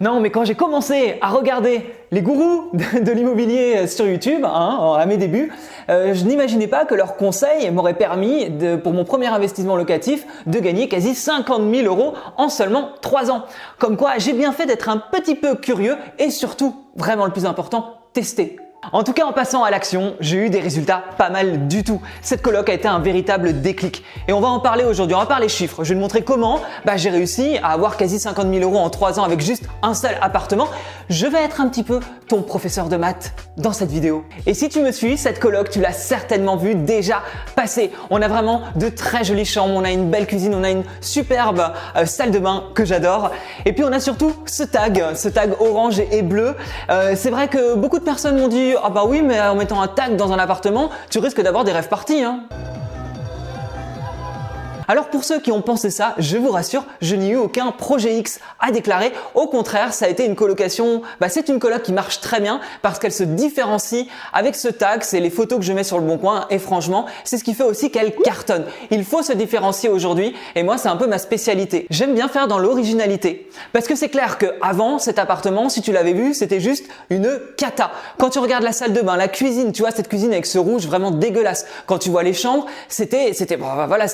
Non, mais quand j'ai commencé à regarder les gourous de l'immobilier sur YouTube, à mes débuts, je n'imaginais pas que leurs conseils m'auraient permis, pour mon premier investissement locatif, de gagner quasi 50 000 € en seulement 3 ans. Comme quoi, j'ai bien fait d'être un petit peu curieux et surtout, vraiment le plus important, tester. En tout cas, en passant à l'action, j'ai eu des résultats pas mal du tout. Cette coloc a été un véritable déclic. Et on va en parler aujourd'hui, on va parler chiffres. Je vais te montrer comment j'ai réussi à avoir quasi 50 000 € en 3 ans avec juste un seul appartement. Je vais être un petit peu ton professeur de maths dans cette vidéo. Et si tu me suis, cette coloc, tu l'as certainement vu déjà passer. On a vraiment de très jolies chambres, on a une belle cuisine, on a une superbe salle de bain que j'adore. Et puis on a surtout ce tag orange et bleu. C'est vrai que beaucoup de personnes m'ont dit « Ah bah oui, mais en mettant un tag dans un appartement, tu risques d'avoir des rêves partis, hein !» Alors pour ceux qui ont pensé ça, je vous rassure, je n'ai eu aucun projet X à déclarer. Au contraire, ça a été une colocation, c'est une coloc qui marche très bien parce qu'elle se différencie avec ce tag, c'est les photos que je mets sur le bon coin et franchement, c'est ce qui fait aussi qu'elle cartonne. Il faut se différencier aujourd'hui et moi, c'est un peu ma spécialité. J'aime bien faire dans l'originalité parce que c'est clair qu'avant, cet appartement, si tu l'avais vu, c'était juste une cata. Quand tu regardes la salle de bain, la cuisine, tu vois cette cuisine avec ce rouge vraiment dégueulasse. Quand tu vois les chambres, c'était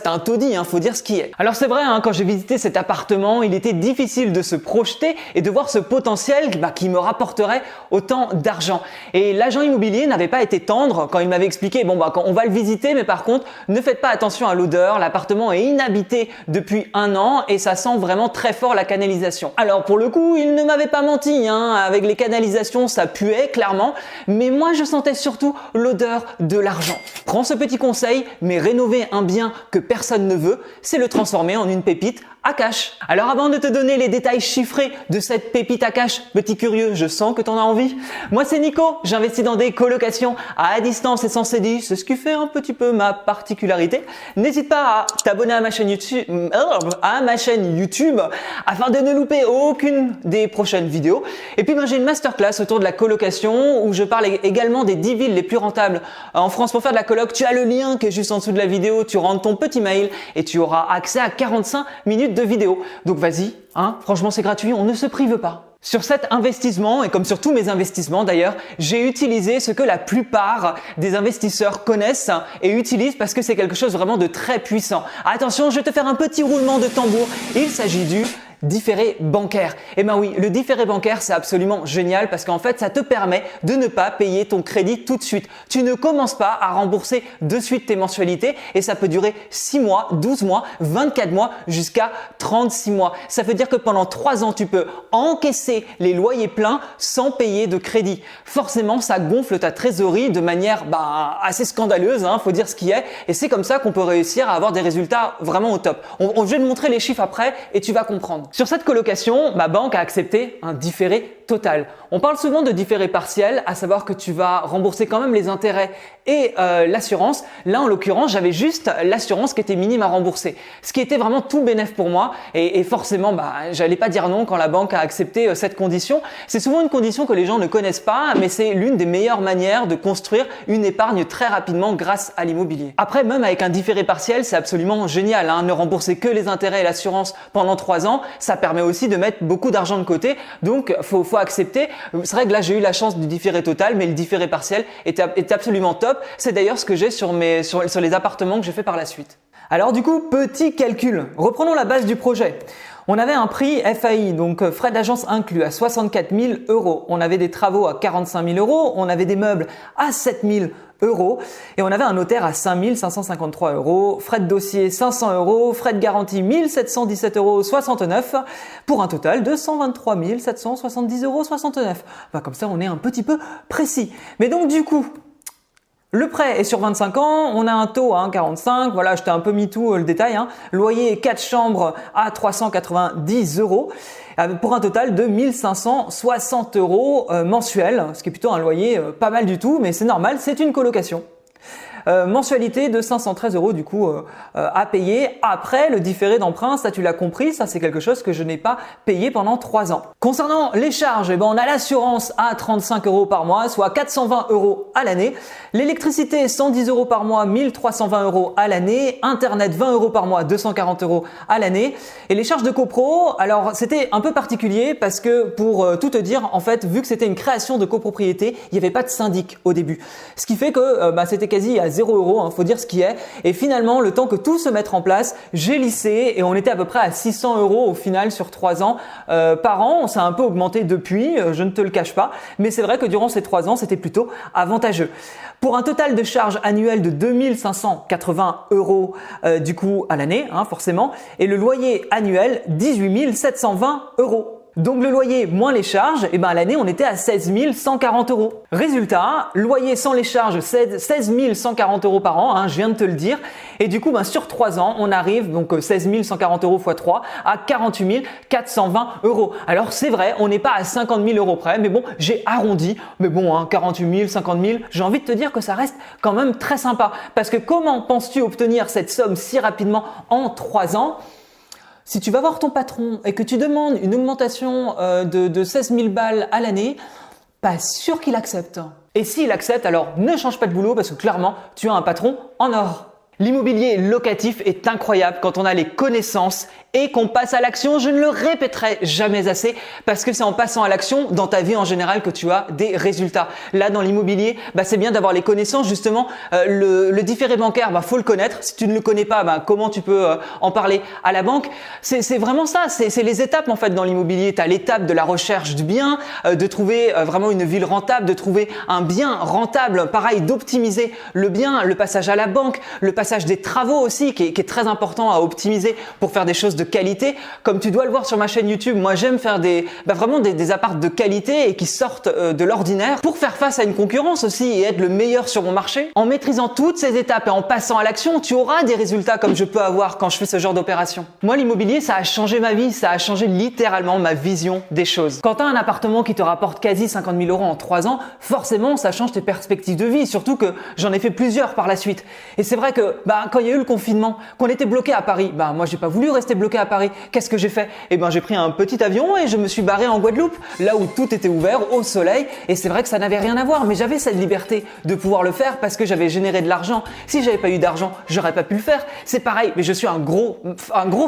un taudis. Faut dire ce qui est. Alors c'est vrai, quand j'ai visité cet appartement, il était difficile de se projeter et de voir ce potentiel qui me rapporterait autant d'argent. Et l'agent immobilier n'avait pas été tendre quand il m'avait expliqué quand on va le visiter, mais par contre, ne faites pas attention à l'odeur. L'appartement est inhabité depuis 1 an et ça sent vraiment très fort la canalisation. Alors pour le coup, il ne m'avait pas menti. Avec les canalisations, ça puait clairement, mais moi je sentais surtout l'odeur de l'argent. Prends ce petit conseil, mais rénover un bien que personne ne veut, c'est le transformer en une pépite à cash. Alors avant de te donner les détails chiffrés de cette pépite à cash, petit curieux, je sens que tu en as envie. Moi c'est Nico, j'investis dans des colocations à distance et sans CDI, c'est ce qui fait un petit peu ma particularité. N'hésite pas à t'abonner à ma chaîne YouTube, afin de ne louper aucune des prochaines vidéos. Et puis j'ai une masterclass autour de la colocation où je parle également des 10 villes les plus rentables en France pour faire de la coloc. Tu as le lien qui est juste en dessous de la vidéo, tu rentres ton petit mail et tu auras accès à 45 minutes de vidéo. Donc vas-y, franchement c'est gratuit, on ne se prive pas. Sur cet investissement, et comme sur tous mes investissements d'ailleurs, j'ai utilisé ce que la plupart des investisseurs connaissent et utilisent parce que c'est quelque chose vraiment de très puissant. Attention, je vais te faire un petit roulement de tambour. Il s'agit du différé bancaire. Eh ben oui, le différé bancaire, c'est absolument génial parce qu'en fait, ça te permet de ne pas payer ton crédit tout de suite. Tu ne commences pas à rembourser de suite tes mensualités et ça peut durer 6 mois, 12 mois, 24 mois jusqu'à 36 mois. Ça veut dire que pendant 3 ans, tu peux encaisser les loyers pleins sans payer de crédit. Forcément, ça gonfle ta trésorerie de manière assez scandaleuse, faut dire ce qui est. Et c'est comme ça qu'on peut réussir à avoir des résultats vraiment au top. Je vais te montrer les chiffres après et tu vas comprendre. Sur cette colocation, ma banque a accepté un différé total. On parle souvent de différé partiel, à savoir que tu vas rembourser quand même les intérêts et l'assurance. Là, en l'occurrence, j'avais juste l'assurance qui était minime à rembourser, ce qui était vraiment tout bénef pour moi. Et forcément, j'allais pas dire non quand la banque a accepté cette condition. C'est souvent une condition que les gens ne connaissent pas, mais c'est l'une des meilleures manières de construire une épargne très rapidement grâce à l'immobilier. Après, même avec un différé partiel, c'est absolument génial. Ne rembourser que les intérêts et l'assurance pendant 3 ans, ça permet aussi de mettre beaucoup d'argent de côté. Donc, faut accepter. C'est vrai que là, j'ai eu la chance du différé total, mais le différé partiel est absolument top. C'est d'ailleurs ce que j'ai sur les appartements que j'ai fait par la suite. Alors du coup, petit calcul. Reprenons la base du projet. On avait un prix FAI, donc frais d'agence inclus, à 64 000 €. On avait des travaux à 45 000 €. On avait des meubles à 7 000 € et on avait un notaire à 5 553 €, frais de dossier 500 €, frais de garantie 1 717,69 € pour un total de 123 770,69 €. Comme ça, on est un petit peu précis. Mais donc du coup, le prêt est sur 25 ans, on a un taux à 1,45, voilà, je t'ai un peu mis tout le détail. Loyer 4 chambres à 390 € pour un total de 1 560 € mensuels, ce qui est plutôt un loyer pas mal du tout, mais c'est normal, c'est une colocation. mensualité de 513 € du coup à payer après le différé d'emprunt. Ça tu l'as compris, ça c'est quelque chose que je n'ai pas payé pendant 3 ans. Concernant les charges, eh ben, on a l'assurance à 35 € par mois, soit 420 € à l'année. L'électricité 110 € par mois, 1320 € à l'année. Internet 20 € par mois, 240 € à l'année. Et les charges de copro, alors c'était un peu particulier parce que pour tout te dire, en fait, vu que c'était une création de copropriété, il n'y avait pas de syndic au début. Ce qui fait que c'était quasi à 0 €, hein, faut dire ce qui est. Et finalement, le temps que tout se mette en place, j'ai lissé et on était à peu près à 600 € au final sur 3 ans par an. Ça a un peu augmenté depuis, je ne te le cache pas. Mais c'est vrai que durant ces 3 ans, c'était plutôt avantageux. Pour un total de charges annuelles de 2580 € du coup à l'année, hein, forcément. Et le loyer annuel, 18 720 €. Donc le loyer moins les charges, et ben à l'année on était à 16 140 €. Résultat, loyer sans les charges, 16 140 € par an, hein, je viens de te le dire. Et du coup, sur 3 ans, on arrive donc 16 140 € x 3 à 48 420 €. Alors c'est vrai, on n'est pas à 50 000 € près, mais bon, j'ai arrondi. Mais bon, 48 000, 50 000, j'ai envie de te dire que ça reste quand même très sympa. Parce que comment penses-tu obtenir cette somme si rapidement en 3 ans ? Si tu vas voir ton patron et que tu demandes une augmentation de 16 000 balles à l'année, pas sûr qu'il accepte. Et s'il accepte, alors ne change pas de boulot parce que clairement, tu as un patron en or. L'immobilier locatif est incroyable quand on a les connaissances et qu'on passe à l'action. Je ne le répéterai jamais assez parce que c'est en passant à l'action dans ta vie en général que tu as des résultats. Là, dans l'immobilier, c'est bien d'avoir les connaissances. Justement, le différé bancaire, faut le connaître. Si tu ne le connais pas, comment tu peux en parler à la banque? C'est vraiment ça. C'est les étapes en fait dans l'immobilier. Tu as l'étape de la recherche du bien, de trouver vraiment une ville rentable, de trouver un bien rentable. Pareil, d'optimiser le bien, le passage à la banque, le passage des travaux aussi qui est très important à optimiser pour faire des choses de qualité. Comme tu dois le voir sur ma chaîne YouTube, moi j'aime faire vraiment des apparts de qualité et qui sortent de l'ordinaire pour faire face à une concurrence aussi et être le meilleur sur mon marché. En maîtrisant toutes ces étapes et en passant à l'action, tu auras des résultats comme je peux avoir quand je fais ce genre d'opération. Moi l'immobilier, ça a changé ma vie, ça a changé littéralement ma vision des choses. Quand tu as un appartement qui te rapporte quasi 50 000 € en 3 ans, forcément ça change tes perspectives de vie, surtout que j'en ai fait plusieurs par la suite. Et c'est vrai que quand il y a eu le confinement, qu'on était bloqué à Paris, moi j'ai pas voulu rester bloqué à Paris. Qu'est-ce que j'ai fait? J'ai pris un petit avion et je me suis barré en Guadeloupe, là où tout était ouvert, au soleil. Et c'est vrai que ça n'avait rien à voir, mais j'avais cette liberté de pouvoir le faire parce que j'avais généré de l'argent. Si j'avais pas eu d'argent, j'aurais pas pu le faire. C'est pareil, mais je suis un gros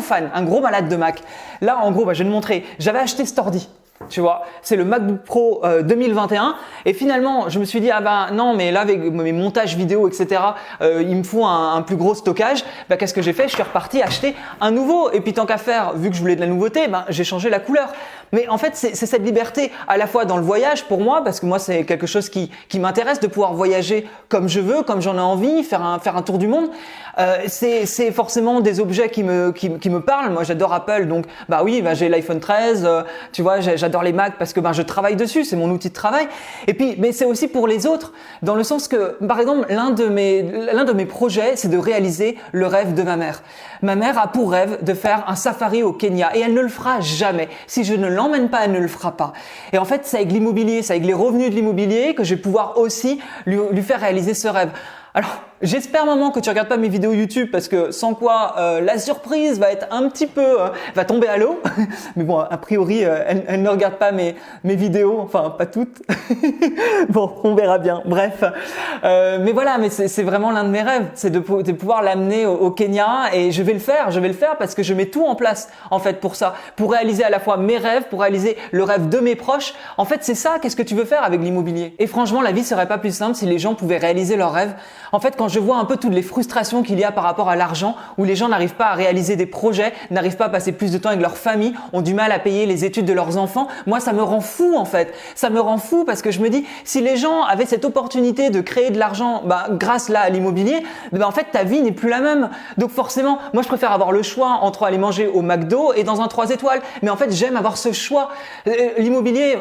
fan, un gros malade de Mac. Là, en gros, je vais te montrer. J'avais acheté cet ordi. Tu vois, c'est le MacBook Pro 2021 et finalement je me suis dit non mais là avec mes montages vidéo etc il me faut un plus gros stockage. Qu'est-ce que j'ai fait? Je suis reparti acheter un nouveau et puis tant qu'à faire, vu que je voulais de la nouveauté, j'ai changé la couleur. Mais en fait c'est cette liberté à la fois dans le voyage pour moi parce que moi c'est quelque chose qui m'intéresse de pouvoir voyager comme je veux, comme j'en ai envie, faire un tour du monde. C'est forcément des objets qui me parlent. Moi j'adore Apple donc j'ai l'iPhone 13, tu vois, j'adore les Mac parce que je travaille dessus, c'est mon outil de travail. Et puis, mais c'est aussi pour les autres, dans le sens que, par exemple, l'un de mes projets, c'est de réaliser le rêve de ma mère. Ma mère a pour rêve de faire un safari au Kenya et elle ne le fera jamais. Si je ne l'emmène pas, elle ne le fera pas. Et en fait, c'est avec l'immobilier, c'est avec les revenus de l'immobilier que je vais pouvoir aussi lui faire réaliser ce rêve. Alors, j'espère maman que tu regardes pas mes vidéos YouTube parce que sans quoi la surprise va être un petit peu va tomber à l'eau. Mais bon, a priori elle ne regarde pas mes vidéos, enfin pas toutes. Bon, on verra bien. Bref, mais voilà, mais c'est vraiment l'un de mes rêves, c'est de pouvoir l'amener au Kenya et je vais le faire parce que je mets tout en place en fait pour ça, pour réaliser à la fois mes rêves, pour réaliser le rêve de mes proches. En fait, c'est ça. Qu'est-ce que tu veux faire avec l'immobilier? Et franchement, la vie serait pas plus simple si les gens pouvaient réaliser leurs rêves. En fait, quand je vois un peu toutes les frustrations qu'il y a par rapport à l'argent, où les gens n'arrivent pas à réaliser des projets, n'arrivent pas à passer plus de temps avec leur famille, ont du mal à payer les études de leurs enfants, moi ça me rend fou en fait. Ça me rend fou parce que je me dis, si les gens avaient cette opportunité de créer de l'argent grâce là à l'immobilier, en fait ta vie n'est plus la même. Donc forcément, moi je préfère avoir le choix entre aller manger au McDo et dans un 3 étoiles. Mais en fait j'aime avoir ce choix. L'immobilier,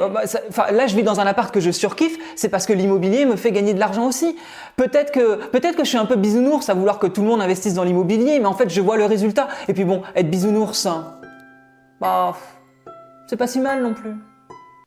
là je vis dans un appart que je surkiffe, c'est parce que l'immobilier me fait gagner de l'argent aussi. Peut-être que je suis un peu bisounours à vouloir que tout le monde investisse dans l'immobilier, mais en fait je vois le résultat. Et puis bon, être bisounours, c'est pas si mal non plus.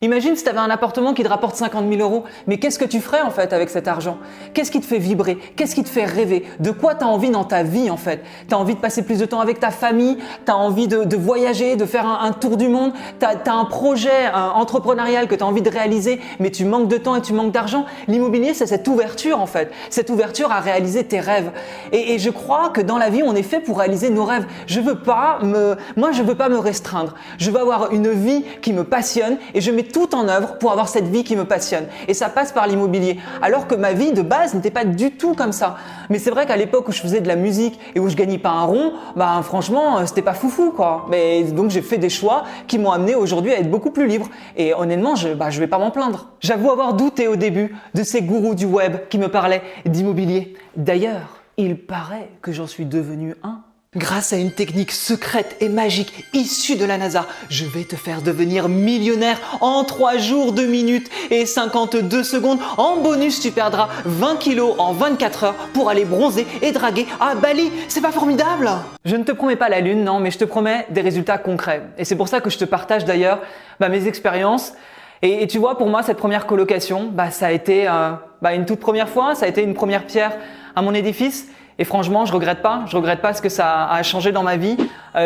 Imagine si tu avais un appartement qui te rapporte 50 000 euros. Mais qu'est-ce que tu ferais en fait avec cet argent? Qu'est-ce qui te fait vibrer? Qu'est-ce qui te fait rêver? De quoi tu as envie dans ta vie en fait? Tu as envie de passer plus de temps avec ta famille? Tu as envie de voyager, de faire un tour du monde? Tu as un projet entrepreneurial que tu as envie de réaliser, mais tu manques de temps et tu manques d'argent? L'immobilier, c'est cette ouverture en fait. Cette ouverture à réaliser tes rêves. Et je crois que dans la vie, on est fait pour réaliser nos rêves. Je veux pas me restreindre. Je veux avoir une vie qui me passionne et je mets tout en œuvre pour avoir cette vie qui me passionne. Et ça passe par l'immobilier. Alors que ma vie de base n'était pas du tout comme ça. Mais c'est vrai qu'à l'époque où je faisais de la musique et où je gagnais pas un rond, franchement, c'était pas foufou quoi. Mais donc j'ai fait des choix qui m'ont amené aujourd'hui à être beaucoup plus libre. Et honnêtement, je vais pas m'en plaindre. J'avoue avoir douté au début de ces gourous du web qui me parlaient d'immobilier. D'ailleurs, il paraît que j'en suis devenu un. Grâce à une technique secrète et magique issue de la NASA, je vais te faire devenir millionnaire en 3 jours, 2 minutes et 52 secondes. En bonus, tu perdras 20 kilos en 24 heures pour aller bronzer et draguer à Bali. C'est pas formidable? Je ne te promets pas la lune, non, mais je te promets des résultats concrets. Et c'est pour ça que je te partage d'ailleurs mes expériences. Et tu vois, pour moi, cette première colocation, ça a été une toute première fois, ça a été une première pierre à mon édifice. Et franchement, je regrette pas ce que ça a changé dans ma vie,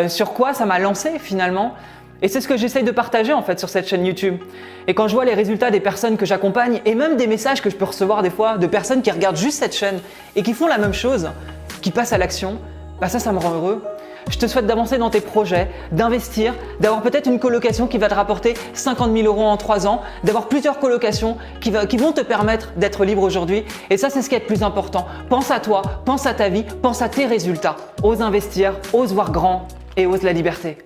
sur quoi ça m'a lancé finalement. Et c'est ce que j'essaye de partager en fait sur cette chaîne YouTube. Et quand je vois les résultats des personnes que j'accompagne et même des messages que je peux recevoir des fois de personnes qui regardent juste cette chaîne et qui font la même chose, qui passent à l'action, ça me rend heureux. Je te souhaite d'avancer dans tes projets, d'investir, d'avoir peut-être une colocation qui va te rapporter 50 000 euros en 3 ans, d'avoir plusieurs colocations qui vont te permettre d'être libre aujourd'hui. Et ça, c'est ce qui est le plus important. Pense à toi, pense à ta vie, pense à tes résultats. Ose investir, ose voir grand et ose la liberté.